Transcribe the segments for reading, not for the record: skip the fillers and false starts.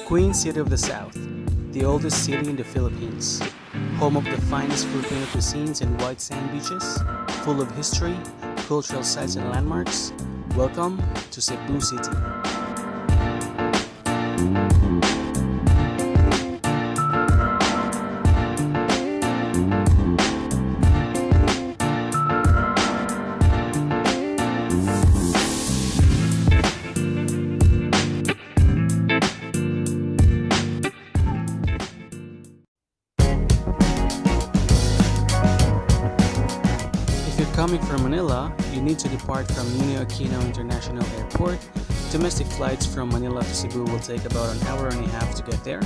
Queen City of the South, the oldest city in the Philippines, home of the finest Filipino cuisines and white sand beaches, full of history, cultural sites and landmarks. Welcome to Cebu City. If you're coming from Manila, you need to depart from Ninoy Aquino International Airport. Domestic flights from Manila to Cebu will take about an hour and a half to get there.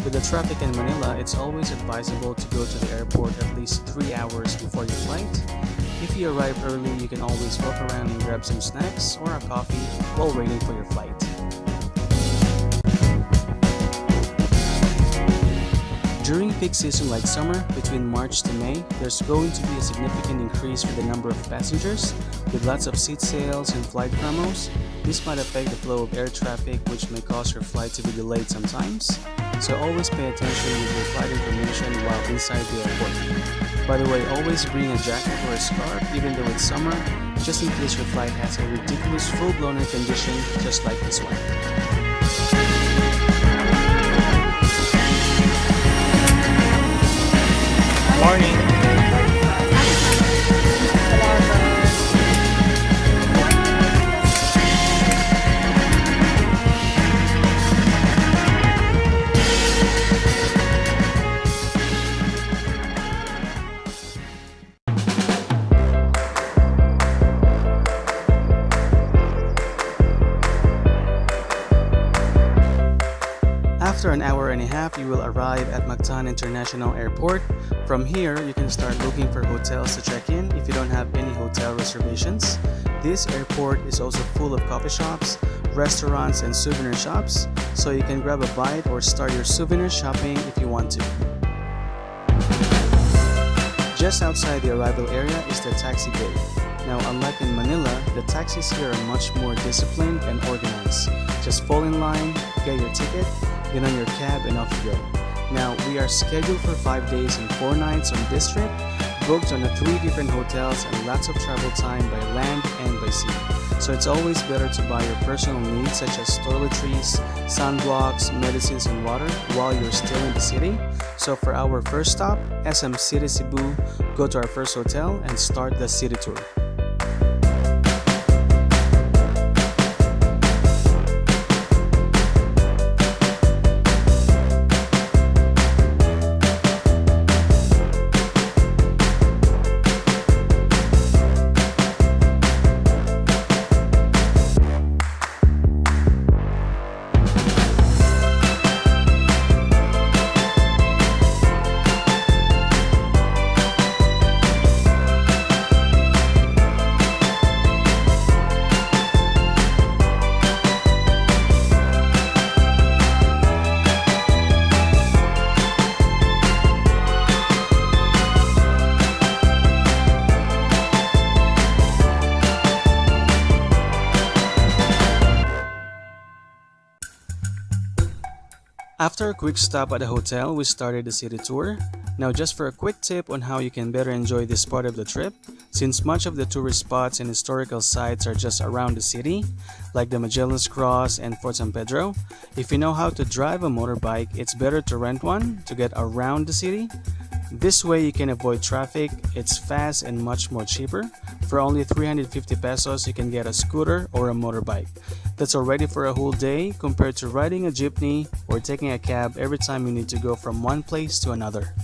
With the traffic in Manila, it's always advisable to go to the airport at least 3 hours before your flight. If you arrive early, you can always walk around and grab some snacks or a coffee while waiting for your flight. During peak season like summer, between March to May, there's going to be a significant increase for the number of passengers, with lots of seat sales and flight promos. This might affect the flow of air traffic, which may cause your flight to be delayed sometimes. So always pay attention with your flight information while inside the airport. By the way, always bring a jacket or a scarf even though it's summer, just in case your flight has a ridiculous full-blown air condition just like this one. Morning. After an hour and a half, you will arrive at Mactan International Airport. From here, you can start looking for hotels to check in if you don't have any hotel reservations. This airport is also full of coffee shops, restaurants, and souvenir shops, so you can grab a bite or start your souvenir shopping if you want to. Just outside the arrival area is the taxi gate. Now, unlike in Manila, the taxis here are much more disciplined and organized. Just fall in line, get your ticket, get on your cab, and off you go. Now, we are scheduled for 5 days and 4 nights on this trip, booked on 3 different hotels and lots of travel time by land and by sea. So it's always better to buy your personal needs such as toiletries, sunblocks, medicines, and water while you're still in the city. So for our first stop, SM City Cebu, go to our first hotel and start the city tour. After a quick stop at the hotel, we started the city tour. Now just for a quick tip on how you can better enjoy this part of the trip, since much of the tourist spots and historical sites are just around the city, like the Magellan's Cross and Fort San Pedro, if you know how to drive a motorbike, it's better to rent one to get around the city. This way you can avoid traffic, it's fast and much more cheaper. For only 350 pesos, you can get a scooter or a motorbike. That's already for a whole day compared to riding a jeepney or taking a cab every time you need to go from one place to another.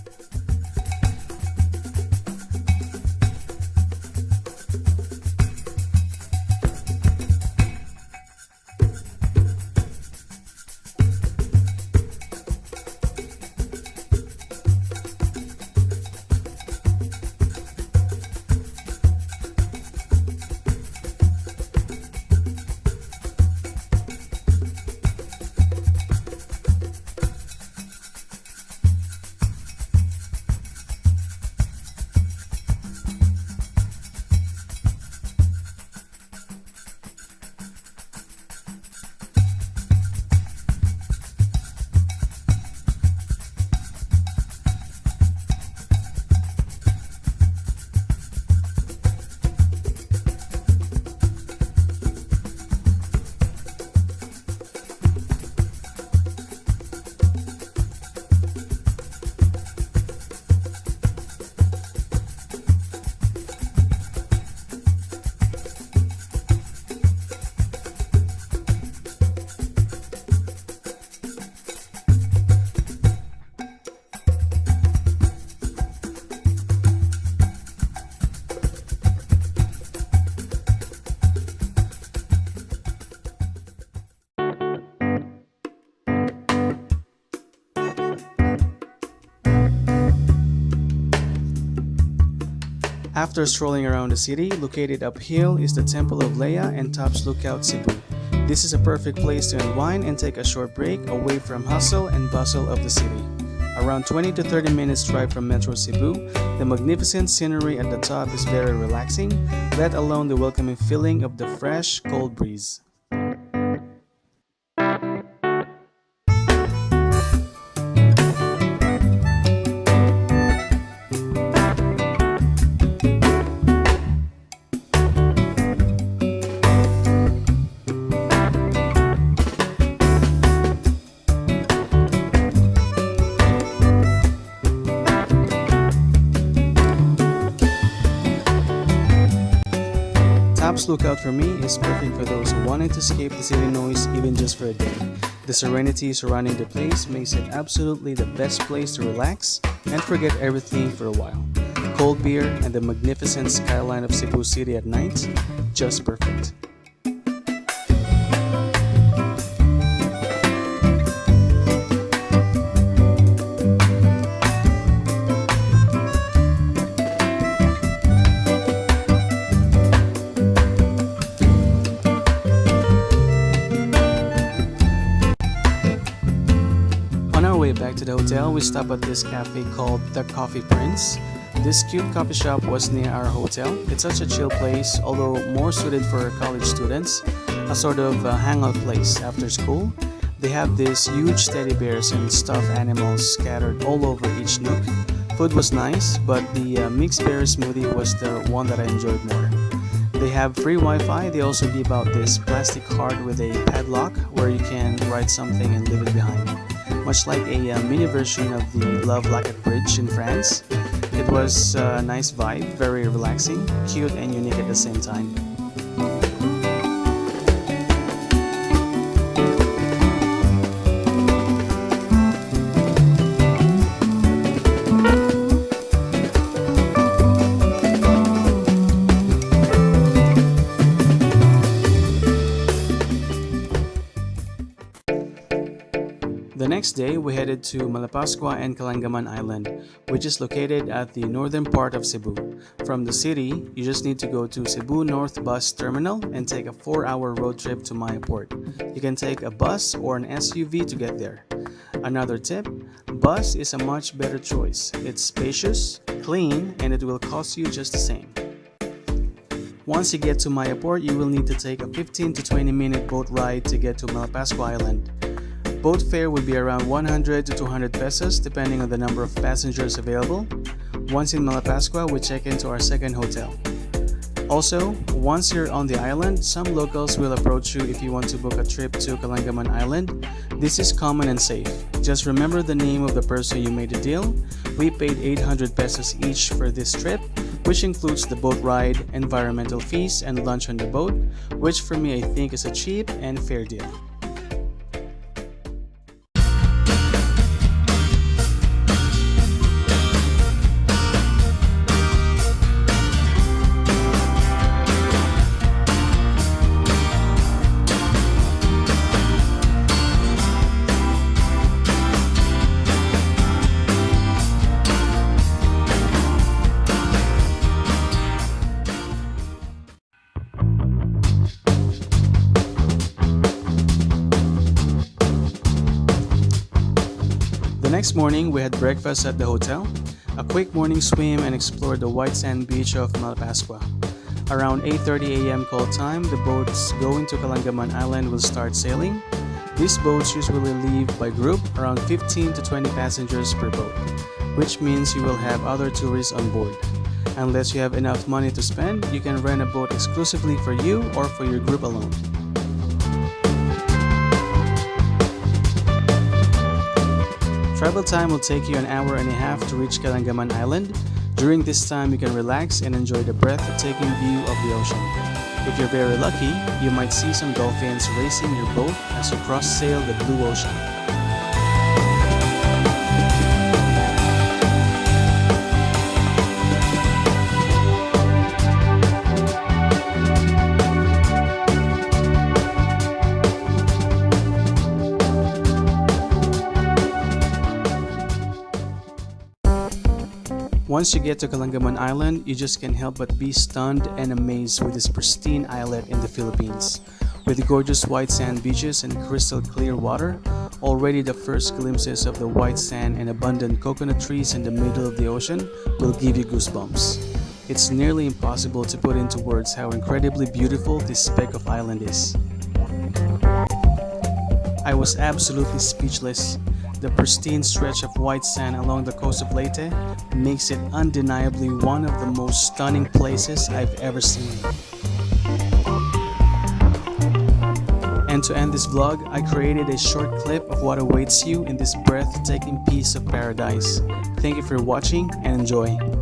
After strolling around the city, located uphill is the Temple of Leia and Tops Lookout Cebu. This is a perfect place to unwind and take a short break away from hustle and bustle of the city. Around 20 to 30 minutes drive from Metro Cebu, the magnificent scenery at the top is very relaxing, let alone the welcoming feeling of the fresh, cold breeze. Tops Lookout for me is perfect for those who wanted to escape the city noise even just for a day. The serenity surrounding the place makes it absolutely the best place to relax and forget everything for a while. Cold beer and the magnificent skyline of Cebu City at night, just perfect. On our way back to the hotel, we stopped at this cafe called The Coffee Prince. This cute coffee shop was near our hotel. It's such a chill place, although more suited for college students, a sort of hangout place after school. They have these huge teddy bears and stuffed animals scattered all over each nook. Food was nice, but the mixed berry smoothie was the one that I enjoyed more. They have free Wi-Fi. They also give out this plastic card with a padlock where you can write something and leave it behind. Much like a mini version of the Love Lacat Bridge in France. It was a nice vibe, very relaxing, cute and unique at the same time. The next day, we headed to Malapascua and Calangaman Island, which is located at the northern part of Cebu. From the city, you just need to go to Cebu North Bus Terminal and take a 4-hour road trip to Mayaport. You can take a bus or an SUV to get there. Another tip, bus is a much better choice. It's spacious, clean, and it will cost you just the same. Once you get to Mayaport, you will need to take a 15 to 20 minute boat ride to get to Malapascua Island. Boat fare will be around 100 to 200 pesos depending on the number of passengers available. Once in Malapascua, we check into our second hotel. Also, once you're on the island, some locals will approach you if you want to book a trip to Calangaman Island. This is common and safe. Just remember the name of the person you made the deal. We paid 800 pesos each for this trip, which includes the boat ride, environmental fees, and lunch on the boat, which for me I think is a cheap and fair deal. The next morning, we had breakfast at the hotel, a quick morning swim, and explored the white sand beach of Malapascua. Around 8:30 a.m. call time, the boats going to Calangaman Island will start sailing. These boats usually leave by group, around 15 to 20 passengers per boat, which means you will have other tourists on board. Unless you have enough money to spend, you can rent a boat exclusively for you or for your group alone. Travel time will take you an hour and a half to reach Calangaman Island. During this time, you can relax and enjoy the breathtaking view of the ocean. If you're very lucky, you might see some dolphins racing your boat as you cross-sail the blue ocean. Once you get to Kalangaman Island, you just can't help but be stunned and amazed with this pristine islet in the Philippines. With gorgeous white sand beaches and crystal clear water, already the first glimpses of the white sand and abundant coconut trees in the middle of the ocean will give you goosebumps. It's nearly impossible to put into words how incredibly beautiful this speck of island is. I was absolutely speechless. The pristine stretch of white sand along the coast of Leyte makes it undeniably one of the most stunning places I've ever seen. And to end this vlog, I created a short clip of what awaits you in this breathtaking piece of paradise. Thank you for watching and enjoy.